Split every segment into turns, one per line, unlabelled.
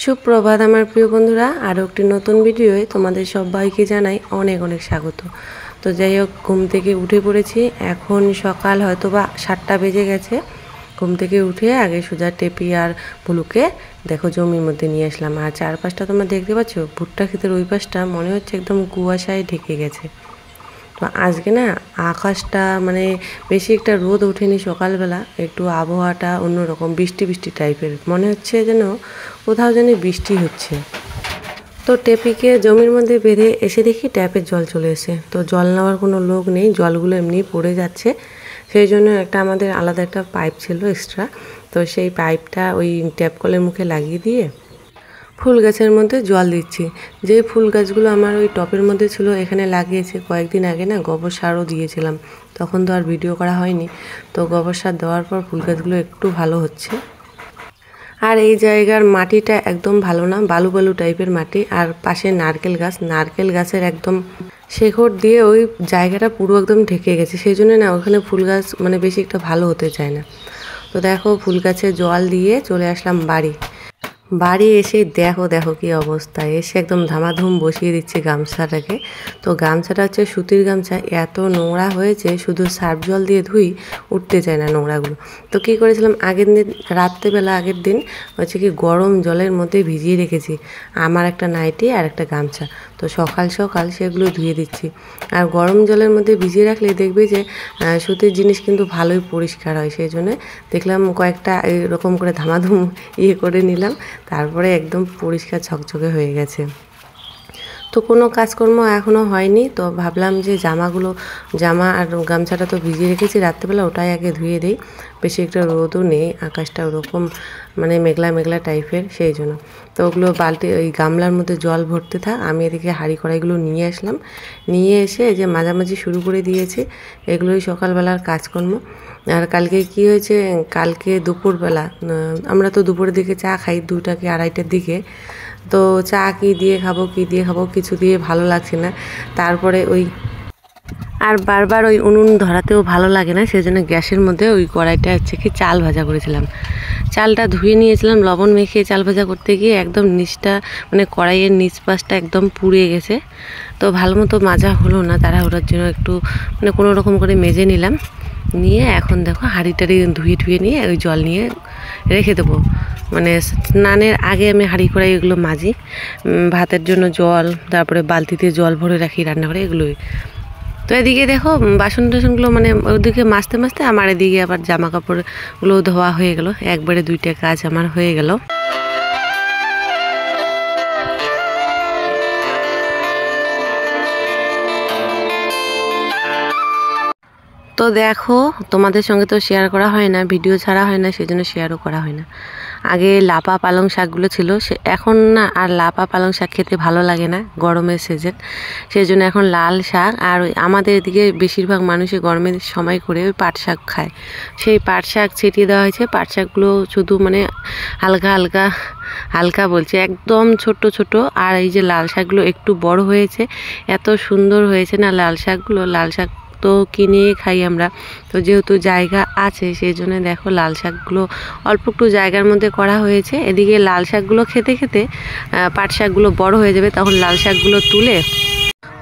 সুপ্রভাত আমার প্রিয় বন্ধুরা, আরও একটি নতুন ভিডিওয়ে তোমাদের সবাইকে জানাই অনেক অনেক স্বাগত। তো যাই হোক, ঘুম থেকে উঠে পড়েছি। এখন সকাল হয়তো বা 7টা বেজে গেছে। ঘুম থেকে উঠে আগে সোজা টেপি আর ভুলুকে দেখো জমির মধ্যে নিয়ে আসলাম। আর চারপাশটা তোমরা দেখতে পাচ্ছ, ভুট্টা ক্ষেতের ওই পাশটা মনে হচ্ছে একদম কুয়াশায় ঢেকে গেছে। তো আজকে না আকাশটা বেশি একটা রোদ ওঠেনি সকালবেলা, একটু আবহাওয়াটা অন্যরকম বৃষ্টি বৃষ্টি টাইপের মনে হচ্ছে, যেন কোথাও যেন বৃষ্টি হচ্ছে। তো টেপিকে জমির মধ্যে বেঁধে এসে দেখি ট্যাপের জল চলে এসে। তো জল নেওয়ার কোনো লোক নেই, জলগুলো এমনি পড়ে যাচ্ছে। সেই জন্য আমাদের আলাদা একটা পাইপ ছিল এক্সট্রা। তো সেই পাইপটা ওই ট্যাপ কলের মুখে লাগিয়ে দিয়ে ফুল গাছের মধ্যে জল দিচ্ছি। যে ফুল গাছগুলো আমার ওই টপের মধ্যে ছিল এখানে লাগিয়েছে কয়েকদিন আগে, না গোবর সারও দিয়েছিলাম, তখন তো আর ভিডিও করা হয়নি। তো গোবর সার দেওয়ার পর ফুল গাছগুলো একটু ভালো হচ্ছে। আর এই জায়গার মাটিটা একদম ভালো না, বালু বালু টাইপের মাটি। আর পাশে নারকেল গাছের একদম শেকড় দিয়ে ওই জায়গাটা পুরো একদম ঢেকে গেছে। সেই জন্য না ওখানে ফুল গাছ বেশি একটা ভালো হতে চায় না। তো দেখো ফুল গাছে জল দিয়ে চলে আসলাম বাড়ি এসে দেখো কি অবস্থা। এসে একদম ধামাধুম বসিয়ে দিচ্ছে গামছাটাকে। তো গামছাটা হচ্ছে সুতির গামছা, এত নোংরা হয়েছে, শুধু সার্ফ জল দিয়ে ধুই উঠতে চায় না নোংরাগুলো। তো কী করেছিলাম, আগের দিন হচ্ছে কি গরম জলের মধ্যে ভিজিয়ে রেখেছি আমার একটা নাইটি আর একটা গামছা। তো সকাল সকাল সেগুলো ধুয়ে দিচ্ছি। আর গরম জলের মধ্যে ভিজিয়ে রাখলে দেখবে যে সুতির জিনিস কিন্তু ভালোই পরিষ্কার হয়। সেই জন্য দেখলাম কয়েকটা এরকম করে ধামাধুম করে নিলাম, তারপরে একদম পরিষ্কার ঝকঝকে হয়ে গেছে। তো কোনো কাজকর্ম এখনও হয়নি। তো ভাবলাম যে জামা আর গামছাটা তো ভিজিয়ে রেখেছি রাত্রেবেলা, ওটাই আগে ধুয়ে দিই। বেশি একটা রোদও নেই, আকাশটা ওরকম মেঘলা মেঘলা টাইপের, সেই জন্য। তো ওগুলো ওই গামলার মধ্যে জল ভরতে থাক, আমি এদিকে হাঁড়ি কড়াইগুলো নিয়ে আসলাম। নিয়ে এসে যে মাঝামাঝি শুরু করে দিয়েছি। এগুলোই সকালবেলার কাজকর্ম। আর কালকে কি হয়েছে, কালকে দুপুরবেলা আমরা তো দুপুরের দিকে চা খাই 2টা কি 2:30টার দিকে। তো চা কি দিয়ে খাবো কিছু দিয়ে ভালো লাগছে না। তারপরে আর বারবার ওই উনুন ধরাতেও ভালো লাগে না, সেজন্য গ্যাসের মধ্যে ওই কড়াইটা হচ্ছে কি চাল ভাজা করেছিলাম। চালটা ধুয়ে নিয়েছিলাম, লবণ মেখে চাল ভাজা করতে গিয়ে একদম নিচটা কড়াইয়ের নিচ পাশটা একদম পুড়ে গেছে। তো ভালো মতো মাজা হলো না, তাড়াহুড়োর জন্য একটু কোনো রকম করে মেজে নিলাম। নিয়ে এখন দেখো হাঁড়িটারি ধুয়ে নিয়ে ওই জল নিয়ে রেখে দেবো। স্নানের আগে আমি হাঁড়ি কড়াই এগুলো মাজি। ভাতের জন্য জল, তারপরে বালতিতে জল ভরে রাখি রান্নাঘরে, এগুলোই। তো এদিকে দেখো বাসন টাসনগুলো ওদিকে মাজতে আমার এদিকে আবার জামা কাপড়গুলো ধোয়া হয়ে গেল। একবারে 2টা কাজ আমার হয়ে গেল। তো দেখো তোমাদের সঙ্গে তো শেয়ার করা হয় না, ভিডিও ছাড়া হয় না, সেজন্য শেয়ারও করা হয় না। আগে লাপা পালং শাকগুলো ছিল, এখন না আর লাপা পালং শাক খেতে ভালো লাগে না, গরমের সিজন। সেই জন্য এখন লাল শাক। আর আমাদের এদিকে বেশিরভাগ মানুষই গরমের সময় করে ওই পাট শাক খায়। সেই পাট শাক ছিটিয়ে দেওয়া হয়েছে। পাট শাকগুলো শুধু হালকা হালকা হালকা বলছে, একদম ছোট ছোট। আর এই যে লাল শাকগুলো একটু বড় হয়েছে, এত সুন্দর হয়েছে না লাল শাক তো কিনে খাই আমরা। তো যেহেতু জায়গা আছে সেই জন্য দেখো লাল শাকগুলো অল্প একটু জায়গার মধ্যে করা হয়েছে। এদিকে লাল শাকগুলো খেতে খেতে পাট শাকগুলো বড় হয়ে যাবে, তখন লাল শাকগুলো তুলে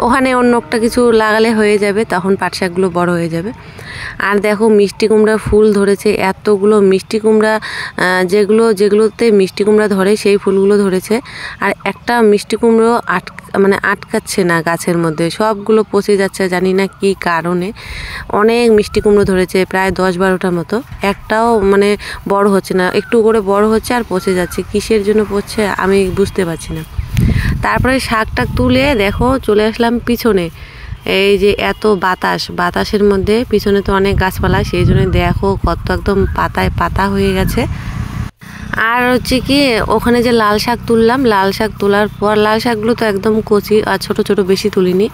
ওখানে অন্য একটা কিছু লাগালে হয়ে যাবে, তখন পাট শাকগুলো বড় হয়ে যাবে। আর দেখো মিষ্টি কুমড়া ফুল ধরেছে, এতগুলো মিষ্টি কুমড়া, যেগুলোতে মিষ্টি কুমড়া ধরে সেই ফুলগুলো ধরেছে। আর একটা মিষ্টি কুমড়ো আটকাচ্ছে না গাছের মধ্যে, সবগুলো পচে যাচ্ছে, জানি না কি কারণে। অনেক মিষ্টি কুমড়ো ধরেছে, প্রায় 10-12টার মতো, একটাও বড় হচ্ছে না, একটু করে বড় হচ্ছে আর পচে যাচ্ছে। কিসের জন্য পচছে আমি বুঝতে পারছি না। তারপরে শাকটা তুলে দেখো চলে আসলাম পিছনে। এই যে এত বাতাসের মধ্যে পিছনে তো অনেক গাছপালা, সেই জন্য দেখো কত একদম পাতায় পাতা হয়ে গেছে। আর হচ্ছে কি ওখানে যে লাল শাক তুললাম, লাল শাক তোলার পর লাল শাকগুলো তো একদম কচি আর ছোট ছোট, বেশি তুলিনি,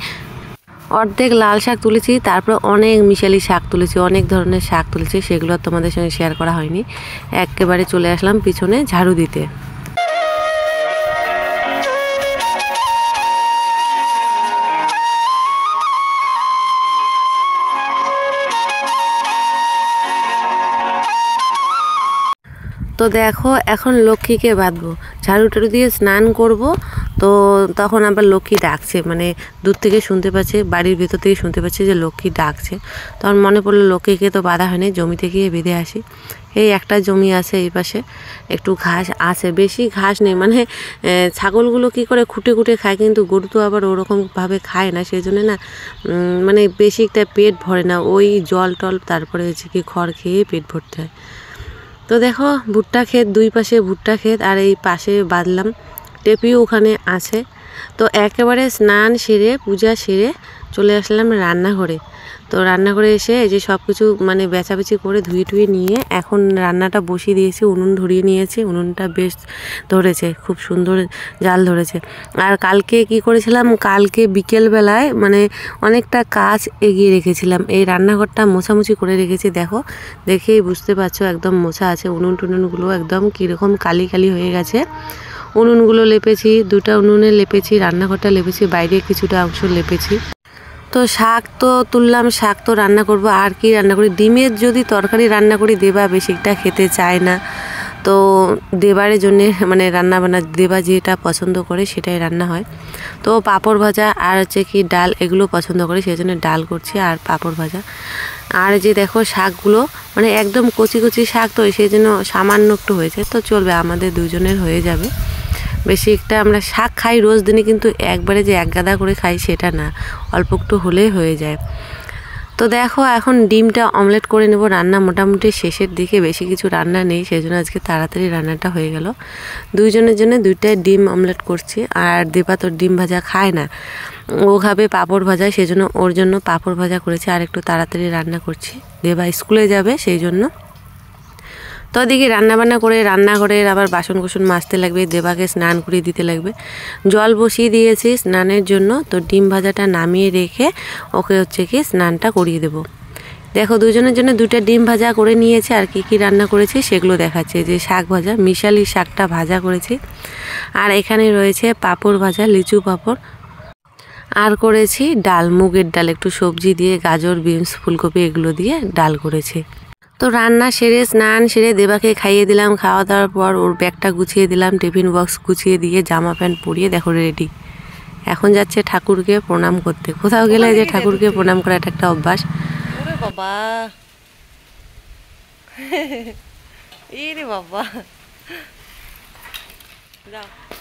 অর্ধেক লাল শাক তুলেছি। তারপর অনেক মিশালি শাক তুলেছি, অনেক ধরনের শাক তুলেছি, সেগুলো তোমাদের সঙ্গে শেয়ার করা হয়নি। একেবারে চলে আসলাম পিছনে ঝাড়ু দিতে। তো দেখো এখন লক্ষ্মীকে বাঁধবো, ঝাড়ু টাড়ু দিয়ে স্নান করব। তো তখন আবার লক্ষ্মী ডাকছে, মানে দূর থেকে শুনতে পাচ্ছে, বাড়ির ভেতর থেকে শুনতে পাচ্ছে যে লক্ষ্মী ডাকছে। তখন মনে পড়লো লক্ষ্মীকে তো বাঁধা হয়নি, জমিতে গিয়ে বেঁধে আসি। এই একটা জমি আছে এই পাশে, একটু ঘাস আছে, বেশি ঘাস নেই, মানে ছাগলগুলো কি করে খুঁটে খুঁটে খায়, কিন্তু গরু তো আবার ওরকমভাবে খায় না, সেই জন্য না মানে বেশি একটা পেট ভরে না, ওই জল টল তারপরে হচ্ছে কি খড় খেয়ে পেট ভরতে হয়। তো দেখো ভুট্টা ক্ষেত, দুই পাশে ভুট্টা ক্ষেত, আর এই পাশে বাঁধলাম, টেপিও ওখানে আছে। তো একেবারে স্নান সেরে পূজা সেরে চলে আসলাম রান্নাঘরে। তো রান্নাঘরে এসে এই যে সব কিছু মানে বেচাবেচি করে ধুয়ে টুয়ে নিয়ে এখন রান্নাটা বসিয়ে দিয়েছি, উনুন ধরিয়ে নিয়েছি। উনুনটা বেশ ধরেছে, খুব সুন্দর জাল ধরেছে। আর কালকে কি করেছিলাম, কালকে বিকেলবেলায় মানে অনেকটা কাজ এগিয়ে রেখেছিলাম, এই রান্নাঘরটা মোছামুছি করে রেখেছি। দেখো দেখেই বুঝতে পারছো একদম মোছা আছে, উনুন টুনুনগুলো একদম কীরকম কালি কালি হয়ে গেছে। উনুনগুলো লেপেছি, দুটা উনুনে লেপেছি, রান্নাঘরটা লেপেছি, বাইরে কিছুটা অংশ লেপেছি। তো শাক তো তুললাম, শাক তো রান্না করব। আর কি রান্না করি, ডিমের যদি তরকারি রান্না করি, দেবা বেশিটা খেতে চায় না। তো দেবারের জন্যে মানে রান্না বান্না, দেবা যেটা পছন্দ করে সেটাই রান্না হয়। তো পাঁপড় ভাজা আর হচ্ছে কি ডাল এগুলো পছন্দ করে, সেই জন্য ডাল করছি আর পাঁপড় ভাজা। আর যে দেখো শাকগুলো মানে একদম কচি কচি শাক, তো সেই জন্য সামান্য একটু হয়েছে, তো চলবে, আমাদের দুজনের হয়ে যাবে। বেশি একটা আমরা শাক খাই রোজ দিনে, কিন্তু একবারে যে এক গাদা করে খাই সেটা না, অল্প একটু হলেই হয়ে যায়। তো দেখো এখন ডিমটা অমলেট করে নেব, রান্না মোটামুটি শেষের দিকে, বেশি কিছু রান্না নেই, সেই জন্য আজকে তাড়াতাড়ি রান্নাটা হয়ে গেল। দুইজনের জন্য দুইটাই ডিম অমলেট করছি। আর দেবা তো ডিম ভাজা খায় না, ও খাবে পাঁপড় ভাজা, সেই জন্য ওর জন্য পাঁপড় ভাজা করেছি আর একটু তাড়াতাড়ি রান্না করছি, দেবা স্কুলে যাবে সেই জন্য। তো ওদিকে রান্নাবান্না করে রান্নাঘরের আবার বাসন কুসন মাজতে লাগবে, দেবাকে স্নান করিয়ে দিতে লাগবে। জল বসিয়ে দিয়েছি স্নানের জন্য, তো ডিম ভাজাটা নামিয়ে রেখে ওকে হচ্ছে কি স্নানটা করিয়ে দেবো। দেখো দুজনের জন্য দুইটা ডিম ভাজা করে নিয়েছে। আর কি রান্না করেছি সেগুলো দেখাচ্ছে, যে শাক ভাজা, মিশালি শাকটা ভাজা করেছি, আর এখানে রয়েছে পাঁপড় ভাজা, লিচু পাঁপড়, আর করেছি ডাল, মুগের ডাল, একটু সবজি দিয়ে, গাজর বিনস ফুলকপি এগুলো দিয়ে ডাল করেছি। তো রান্না সেরে স্নান সেরে দেবাকে খাইয়ে দিলাম, খাওয়া দাওয়ার পর ওর ব্যাগটা গুছিয়ে দিলাম, টিফিন বক্স গুছিয়ে দিয়ে জামা প্যান্ট পরিয়ে দেখো রেডি। এখন যাচ্ছে ঠাকুরকে প্রণাম করতে, কোথাও গেলে যে ঠাকুরকে প্রণাম করা এটা একটা অভ্যাস। বাবা রে বাবা।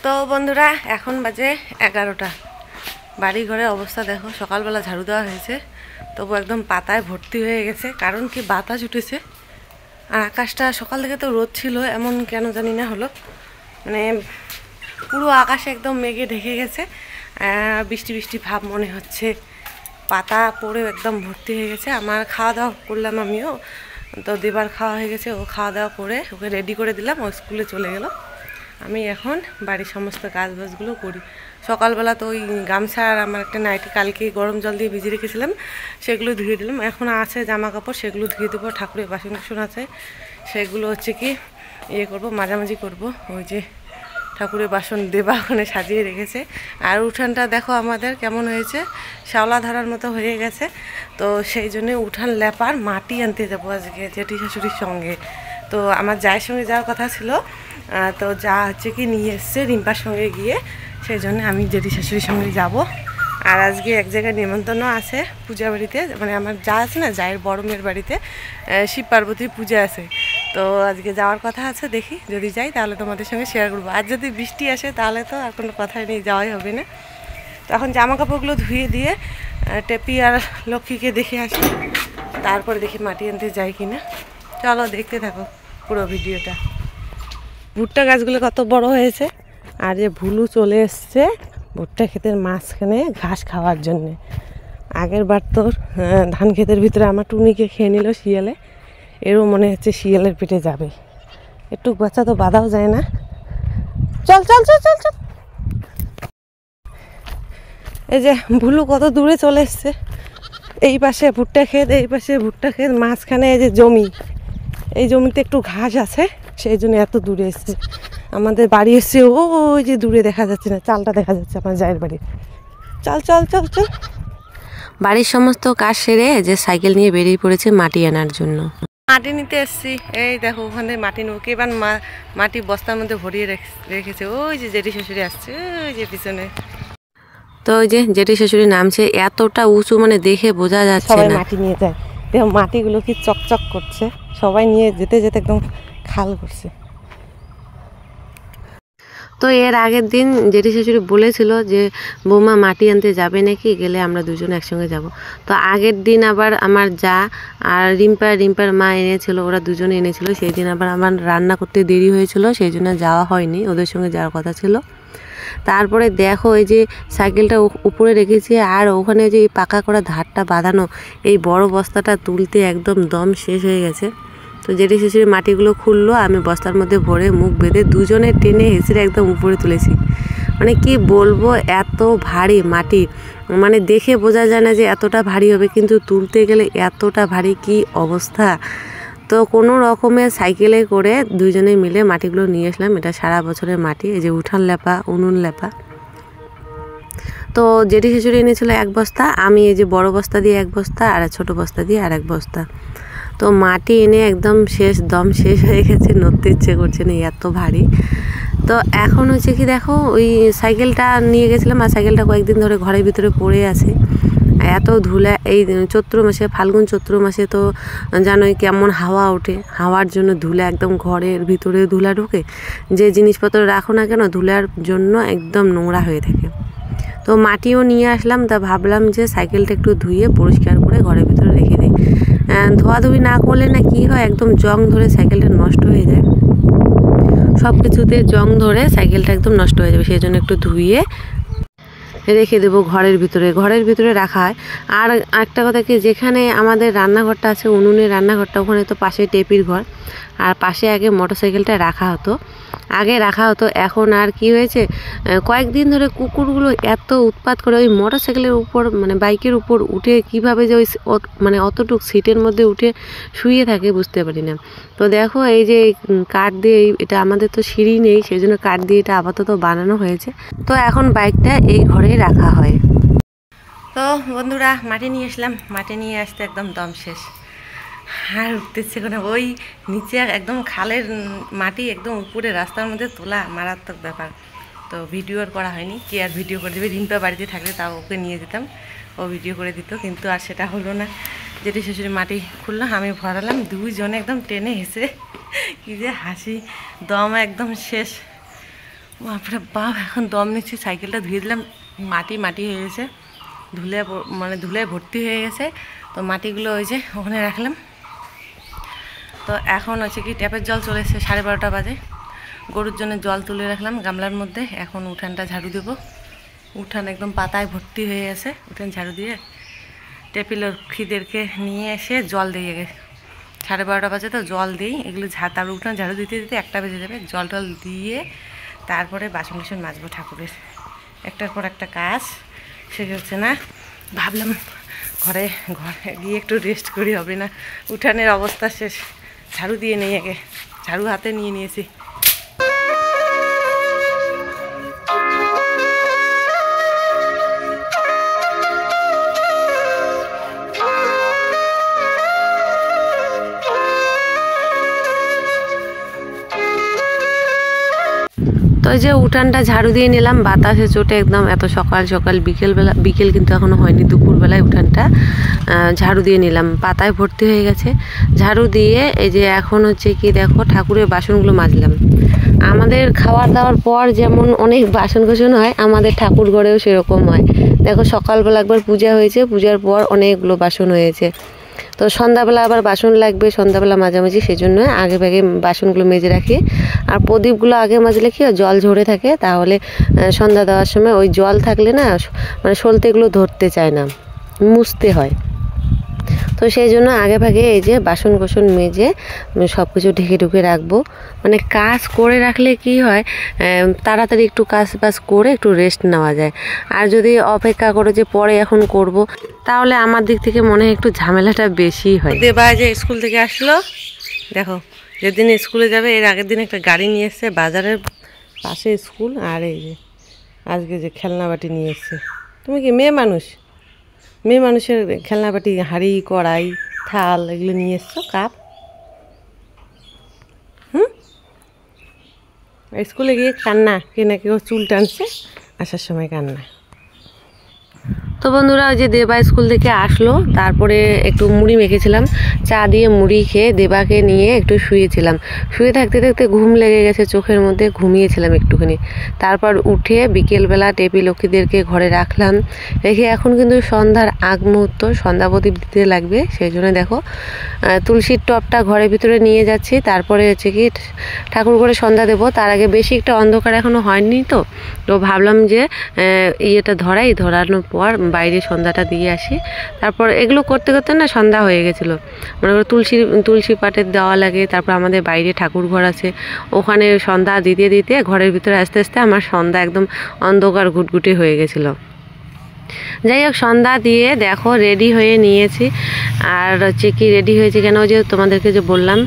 তো বন্ধুরা এখন বাজে 11টা, বাড়ি ঘরের অবস্থা দেখো, সকালবেলা ঝাড়ু দেওয়া হয়েছে, তবু একদম পাতায় ভর্তি হয়ে গেছে, কারণ কি বাতাস উঠেছে। আর আকাশটা সকাল থেকে তো রোদ ছিল, এমন কেন জানি না হলো, মানে পুরো আকাশে একদম মেঘে ঢেকে গেছে, বৃষ্টি বৃষ্টি ভাব মনে হচ্ছে, পাতা পড়ে একদম ভর্তি হয়ে গেছে। আমার খাওয়া দাওয়া করলাম আমিও, তো দেবার খাওয়া হয়ে গেছে, ও খাওয়া দাওয়া করে ওকে রেডি করে দিলাম, ও স্কুলে চলে গেল। আমি এখন বাড়ির সমস্ত কাজ বাজগুলো করি। সকালবেলা তো ওই গামছা আর আমার একটা নাইটি কালকে গরম জল দিয়ে ভিজিয়ে রেখেছিলাম, সেগুলো ধুয়ে দিলাম। এখন আছে জামা কাপড়, সেগুলো ধুয়ে দেবো। ঠাকুরের বাসন কুসন আছে, সেগুলো হচ্ছে কি ইয়ে করবো, মাঝামাঝি করব। ওই যে ঠাকুরের বাসন দেবা ওখানে সাজিয়ে রেখেছে। আর উঠানটা দেখো আমাদের কেমন হয়েছে, শ্যাওলা ধরার মতো হয়ে গেছে। তো সেই জন্যে উঠান লেপার মাটি আনতে যাবো আজকে জেঠি শাশুড়ির সঙ্গে। তো আমার জায়ের সঙ্গে যাওয়ার কথা ছিল, তো যা হচ্ছে কি নিয়ে এসছে রিম্পার সঙ্গে গিয়ে, সেই জন্য আমি জেঠি শাশুড়ির সঙ্গে যাব। আর আজকে এক জায়গায় নিমন্ত্রণ আছে পূজা বাড়িতে, মানে আমার যা আছে না, জায়ের বড় মেয়ের বাড়িতে শিব পার্বতীর পূজা আছে। তো আজকে যাওয়ার কথা আছে, দেখি যদি যাই তাহলে তোমাদের সঙ্গে শেয়ার করবো। আর যদি বৃষ্টি আসে তাহলে তো আর কোনো কথাই নেই, যাওয়াই হবে না। তো এখন জামা কাপড়গুলো ধুয়ে দিয়ে টেপি আর লক্ষ্মীকে দেখে আসি, তারপরে দেখি মাটি আনতে যাই কিনা। চলো দেখতে থাকো পুরো ভিডিওটা। ভুট্টা গাছগুলো কত বড় হয়েছে, আর যে ভুলু চলে এসছে ভুট্টা ক্ষেতের মাঝখানে ঘাস খাওয়ার জন্যে। আগের বার তো ধান ক্ষেতের ভিতরে আমার টুনিকে খেয়ে নিল শিয়ালে, এরও মনে হচ্ছে শিয়ালের পেটে যাবে। একটু বাচ্চা তো বাঁধাও যায় না। চল চল চল চল চল। এই যে ভুলু কত দূরে চলে এসছে, এই পাশে ভুট্টা ক্ষেত, এই পাশে ভুট্টা ক্ষেত, মাঝখানে এই যে জমি, এই জমিতে একটু ঘাস আছে, সেই জন্য এত দূরে এসছে। আমাদের বাড়ি এসছে ওই যে দূরে দেখা যাচ্ছে না, চালটা দেখা যাচ্ছে আমার জায়ের বাড়ি। চল চল চল চল। বাড়ির সমস্ত কাজ সেরে যে সাইকেল নিয়ে বেরিয়ে পড়েছে মাটি আনার জন্য। মাটি নিতে এসছি, এই দেখো ওখান থেকে মাটি নেবো। এবার মাটি বস্তার মধ্যে ভরিয়ে রেখেছে। ওই যে জেঠি শ্বশুরি আসছে, ওই যে পিছনে। তো ওই যে জেঠি শ্বশুরি নামছে, এতটা উঁচু মানে দেখে বোঝা যাচ্ছে না। মাটি নিয়ে যায়, দেখো মাটিগুলো কি চকচক করছে, সবাই নিয়ে যেতে যেতে একদম খাল করছে। তো এর আগের দিন জেঠি শ্বশুরি বলেছিল যে বৌমা মাটি আনতে যাবে নাকি, গেলে আমরা দুজন একসঙ্গে যাব। তো আগের দিন আবার আমার যা আর রিম্পার মা এনেছিল, ওরা দুজনে এনেছিল। সেই দিন আবার আমার রান্না করতে দেরি হয়েছিল, সেই জন্য যাওয়া হয়নি, ওদের সঙ্গে যাওয়ার কথা ছিল। তারপরে দেখো এই যে সাইকেলটা উপরে রেখেছি, আর ওখানে যে পাকা করা ধারটা বাঁধানো, এই বড় বস্তাটা তুলতে একদম দম শেষ হয়ে গেছে। তো জেঠি শ্বশুরি মাটিগুলো খুললো, আমি বস্তার মধ্যে ভরে মুখ বেঁধে দুজনে টেনে হেঁচড়ে একদম উপরে তুলেছি। মানে কি বলবো, এত ভারী মাটি, মানে দেখে বোঝা যায় না যে এতটা ভারী হবে, কিন্তু তুলতে গেলে এতটা ভারী, কি অবস্থা। তো কোনো রকমে সাইকেলে করে দুজনে মিলে মাটিগুলো নিয়ে আসলাম। এটা সারা বছরের মাটি, এই যে উঠান লেপা, উনুন লেপা। তো জেঠি শ্বশুরি এনেছিল 1 বস্তা, আমি এই যে বড় বস্তা দিয়ে 1 বস্তা আর ছোট বস্তা দিয়ে আর 1 বস্তা। তো মাটি এনে একদম দম শেষ হয়ে গেছে, নড়তে ইচ্ছে করছে না, এত ভারী। তো এখন হচ্ছে কি দেখো, ওই সাইকেলটা নিয়ে গেছিলাম, আর সাইকেলটা কয়েকদিন ধরে ঘরের ভিতরে পড়ে আছে। এত ধুলা, এই চৈত্র মাসে, ফাল্গুন চৈত্র মাসে তো জানোই কেমন হাওয়া ওঠে, হাওয়ার জন্য ধুলা একদম ঘরের ভিতরে ধুলা ঢুকে, যে জিনিসপত্র রাখো না কেন ধুলার জন্য একদম নোংরা হয়ে থাকে। তো মাটিও নিয়ে আসলাম, তা ভাবলাম যে সাইকেলটা একটু ধুয়ে পরিষ্কার করে ঘরের ভিতরে রেখে দিই। ধোয়াধুয়ি না করলে না কি হয়, একদম জং ধরে সাইকেলটা নষ্ট হয়ে যায়, সব কিছুতে জং ধরে সাইকেলটা একদম নষ্ট হয়ে যাবে। সেই জন্য একটু ধুয়ে রেখে দেবো ঘরের ভিতরে রাখা হয়। আর একটা কথা কি, যেখানে আমাদের রান্নাঘরটা আছে, উনুনের রান্নাঘরটা, ওখানে তো পাশে টেপির ঘর, আর পাশে আগে মোটরসাইকেলটা রাখা হতো, এখন আর কি হয়েছে, কয়েকদিন ধরে কুকুরগুলো এত উৎপাত করে ওই মোটরসাইকেলের উপর, মানে বাইকের উপর উঠে কিভাবে যে ওই মানে অতটুক সিটের মধ্যে উঠে শুয়ে থাকে বুঝতে পারি না। তো দেখো এই যে কাঠ দিয়ে, এটা আমাদের তো সিঁড়ি নেই, সেই জন্য কাঠ দিয়ে এটা আপাতত বানানো হয়েছে। তো এখন বাইকটা এই ঘরেই রাখা হয়। তো বন্ধুরা, মাটি নিয়ে আসলাম, মাটি নিয়ে আসতে একদম দম শেষ, আর উঠতেছে কোনো, ওই নিচে একদম খালের মাটি একদম উপরে রাস্তার মধ্যে তোলা, মারাত্মক ব্যাপার। তো ভিডিও আর করা হয়নি, কি আর ভিডিও করে দেবে, রিম্পা বাড়িতে থাকলে তাও ওকে নিয়ে যেতাম, ও ভিডিও করে দিত, কিন্তু আর সেটা হলো না। জেঠি শ্বশুরি মাটি খুললো, আমি ভরালাম, দুইজনে একদম টেনে হেসে কি যে হাসি, দম একদম শেষ। বাপরে বাপ, এখন দম নিচ্ছি, সাইকেলটা ধুয়ে দিলাম, মাটি হয়ে গেছে, ধুলে ভর্তি হয়ে গেছে। তো মাটিগুলো ওই যে ওখানে রাখলাম। তো এখন হচ্ছে কি, ট্যাপের জল চলে এসেছে, 12:30 বাজে, গরুর জন্য জল তুলে রাখলাম গামলার মধ্যে। এখন উঠানটা ঝাড়ু দেবো, উঠান একদম পাতায় ভর্তি হয়ে গেছে, উঠান ঝাড়ু দিয়ে টেপিল লক্ষ্মীদেরকে নিয়ে এসে জল দিয়ে গেছে, 12:30 বাজে, তো জল দিই এগুলো, তারপর উঠান ঝাড়ু দিতে দিতে 1টা বেজে যাবে। জল টল দিয়ে তারপরে বাসন কুসন মাজবো ঠাকুরের, একটার পর একটা কাজ শেষ হচ্ছে না। ভাবলাম ঘরে গিয়ে একটু রেস্ট করি, হবে না, উঠানের অবস্থা শেষ। ঝাড়ু দিয়ে নেই, আগে ঝাড়ু হাতে নিয়ে নিয়েছি। তো ওই যে উঠানটা ঝাড়ু দিয়ে নিলাম, বাতাসে চোটে একদম, এত সকাল সকাল, বিকেল কিন্তু এখনও হয়নি, দুপুরবেলায় উঠানটা ঝাড়ু দিয়ে নিলাম, পাতায় ভর্তি হয়ে গেছে। ঝাড়ু দিয়ে এই যে এখন হচ্ছে কি দেখো, ঠাকুরের বাসনগুলো মাজলাম। আমাদের খাওয়ার দাওয়ার পর যেমন অনেক বাসন কোসন হয়, আমাদের ঠাকুর ঘরেও সেরকম হয়। দেখো সকালবেলা একবার পূজা হয়েছে, পূজার পর অনেকগুলো বাসন হয়েছে। তো সন্ধ্যাবেলা আবার বাসন লাগবে, সন্ধ্যাবেলা মাঝামাঝি, সেই জন্য আগে ভাগে বাসনগুলো মেজে রাখি। আর প্রদীপগুলো আগে মাজলে কি জল ঝরে থাকে, তাহলে সন্ধ্যা দেওয়ার সময় ওই জল থাকলে না, মানে সলতেগুলো ধরতে চায় না, মুছতে হয়। তো সেই জন্য আগে ভাগে এই যে বাসন কোসন মেজে সব কিছু ঢেকে ঢুকে রাখবো। মানে কাজ করে রাখলে কি হয়, তাড়াতাড়ি একটু কাজ বাজ করে একটু রেস্ট নেওয়া যায়। আর যদি অপেক্ষা করে যে পরে এখন করব, তাহলে আমার দিক থেকে মনে হয় একটু ঝামেলাটা বেশি হয়। দেবা যে স্কুল থেকে আসলো, দেখো যেদিন স্কুলে যাবে এর আগের দিন একটা গাড়ি নিয়ে এসছে, বাজারের পাশে স্কুল, আর এই যে আজকে যে খেলনাবাটি নিয়ে এসছে। তুমি কি মেয়ে মানুষের খেলনাবাটি, হাঁড়ি কড়াই থাল এগুলো নিয়ে এসছো, কাপ, স্কুলে গিয়ে কান্না, কে না কেউ চুল টানছে, আসার সময় কান্না। তো বন্ধুরা ওই যে দেবা স্কুল থেকে আসলো, তারপরে একটু মুড়ি মেখেছিলাম, চা দিয়ে মুড়ি খেয়ে দেবাকে নিয়ে একটু শুয়েছিলাম। শুয়ে থাকতে থাকতে ঘুম লেগে গেছে, চোখের মধ্যে ঘুমিয়েছিলাম একটুখানি। তারপর উঠে বিকেলবেলা টেপি লক্ষ্মীদেরকে ঘরে রাখলাম, রেখে এখন কিন্তু সন্ধ্যার আগ মুহূর্ত, সন্ধ্যা প্রদীপ দিতে লাগবে, সেই জন্য দেখো তুলসীর টবটা ঘরের ভিতরে নিয়ে যাচ্ছি। তারপরে হচ্ছে কি ঠাকুর করে সন্ধ্যা দেবো। তার আগে বেশি একটা অন্ধকার এখনও হয়নি, তো ভাবলাম যে ইয়েটা ধরানোর পর বাইরে সন্ধ্যাটা দিয়ে আসি। তারপর এগুলো করতে করতে না সন্ধ্যা হয়ে গেছিলো। মনে করো তুলসী পাটের দেওয়া লাগে, তারপর আমাদের বাইরে ঠাকুর ঘর আছে, ওখানে সন্ধ্যা দিতে দিতে ঘরের ভিতরে আস্তে আস্তে আমার সন্ধ্যা একদম অন্ধকার ঘুটঘুটে হয়ে গেছিলো। যাই হোক সন্ধ্যা দিয়ে দেখো রেডি হয়ে নিয়েছি। আর হচ্ছে কি রেডি হয়েছে কেন, যে তোমাদেরকে যে বললাম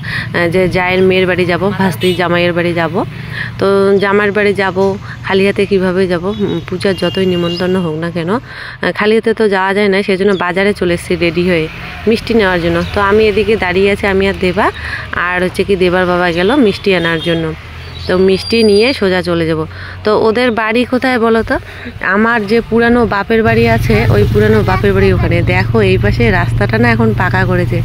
যে জায়ের মেয়ের বাড়ি যাব, ভাস্তির জামাইয়ের বাড়ি যাব। তো জামাইয়ের বাড়ি যাব, খালি হাতে কীভাবে যাব, পূজার যতই নিমন্ত্রণ হোক না কেন খালি হাতে তো যাওয়া যায় না, সেই জন্য বাজারে চলে এসেছি রেডি হয়ে মিষ্টি নেওয়ার জন্য। তো আমি এদিকে দাঁড়িয়ে আছি, আমি আর দেবা, আর হচ্ছে কি দেবার বাবা গেল মিষ্টি আনার জন্য। তো মিষ্টি নিয়ে সোজা চলে যাব। তো ওদের বাড়ি কোথায় বলো তো, আমার যে পুরানো বাপের বাড়ি আছে ওই পুরানো বাপের বাড়ি ওখানে। দেখো এই পাশে রাস্তাটা না এখন পাকা করেছে।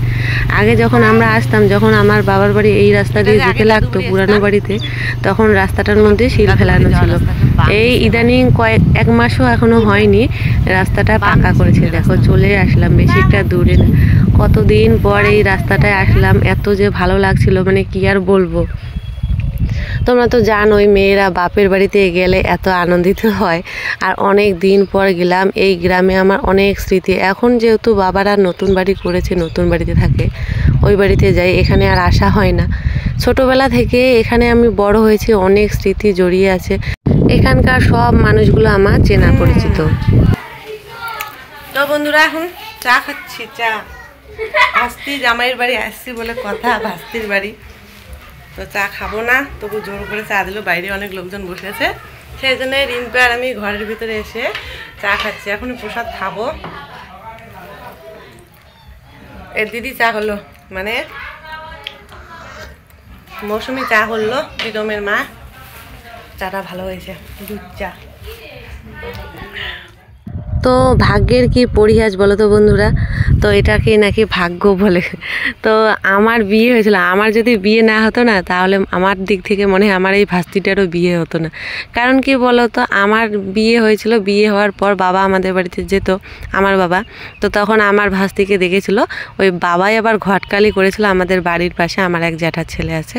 আগে যখন আমরা আসতাম, যখন আমার বাবার বাড়ি এই রাস্তা দিয়ে যেতে লাগতো পুরানো বাড়িতে, তখন রাস্তাটার মধ্যে শিল ফেলানো ছিল। এই ইদানিং এক মাসও এখনো হয়নি, রাস্তাটা পাকা করেছে। দেখো চলে আসলাম, বেশি একটা দূরে না, কতদিন পর এই রাস্তাটায় আসলাম, এত যে ভালো লাগছিল মানে কি আর বলবো। তোমরা তো জানোই মেয়েরা বাপের বাড়িতে গেলে এত আনন্দিত হয়, আর অনেক দিন পর গেলাম। এই গ্রামে আমার অনেক স্মৃতি। এখন যেহেতু বাবারা নতুন বাড়ি করেছে, নতুন বাড়িতে থাকে, ওই বাড়িতে যাই, এখানে আর আসা হয় না। ছোটোবেলা থেকে এখানে আমি বড় হয়েছি, অনেক স্মৃতি জড়িয়ে আছে। এখানকার সব মানুষগুলো আমার চেনা পরিচিত। তো বন্ধুরা এখন চা খাচ্ছি, চা। ভাস্তি জামাইয়ের বাড়ি আসছি বলে কথা, ভাস্তির বাড়ি। তো চা খাবো না, তবু জোর করে চা দিল, বাইরে অনেক লোকজন বসে আছে, সেই জন্য রিম্পা আর আমি ঘরের ভিতরে এসে চা খাচ্ছি। এখন প্রসাদ খাবো। এর দিদি চা হলো, মানে মৌসুমি চা করলো, প্রীতমের মা। চাটা ভালো হয়েছে, দুধ চা। তো ভাগ্যের কি পরিহাস বলো তো বন্ধুরা, তো এটাকে নাকি ভাগ্য বলে। তো আমার বিয়ে হয়েছিল, আমার যদি বিয়ে না হতো না, তাহলে আমার দিক থেকে মনে হয় আমার এই ভাস্তিটারও বিয়ে হতো না। কারণ কি বলো তো, আমার বিয়ে হয়েছিল, বিয়ে হওয়ার পর বাবা আমাদের বাড়িতে যেত, আমার বাবা। তো তখন আমার ভাস্তিকে দেখেছিল, ওই বাবাই আবার ঘটকালি করেছিল আমাদের বাড়ির পাশে। আমার এক জ্যাঠার ছেলে আছে,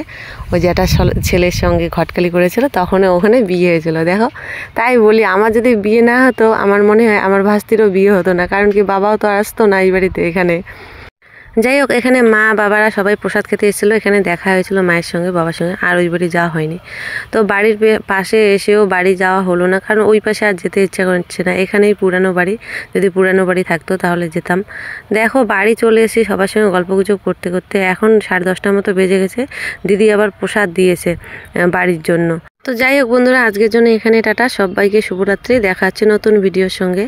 ওই জ্যাঠার ছেলের সঙ্গে ঘটকালি করেছিল, তখন ওখানে বিয়ে হয়েছিল। দেখো তাই বলি, আমার যদি বিয়ে না হতো, আমার মনে হয় আমার ভাস্তিরও বিয়ে হতো না। কারণ কি বাবাও তো আসতো না এই বাড়িতে এখানে। যাই হোক এখানে মা বাবারা সবাই প্রসাদ খেতে এসেছিলো, এখানে দেখা হয়েছিল মায়ের সঙ্গে বাবার সঙ্গে, আর ওই বাড়ি যাওয়া হয়নি। তো বাড়ির পাশে এসেও বাড়ি যাওয়া হলো না, কারণ ওই পাশে আর যেতে ইচ্ছা করছে না। এখানেই পুরানো বাড়ি, যদি পুরানো বাড়ি থাকতো তাহলে যেতাম। দেখো বাড়ি চলে এসেছি, সবার সঙ্গে গল্পগুজব করতে করতে এখন 10:30টার মতো বেজে গেছে। দিদি আবার প্রসাদ দিয়েছে বাড়ির জন্য। তো যাই হোক বন্ধুরা, আজকের জন্য এখানে টাটা, সবাইকে শুভরাত্রি। দেখা হচ্ছে নতুন ভিডিওর সঙ্গে।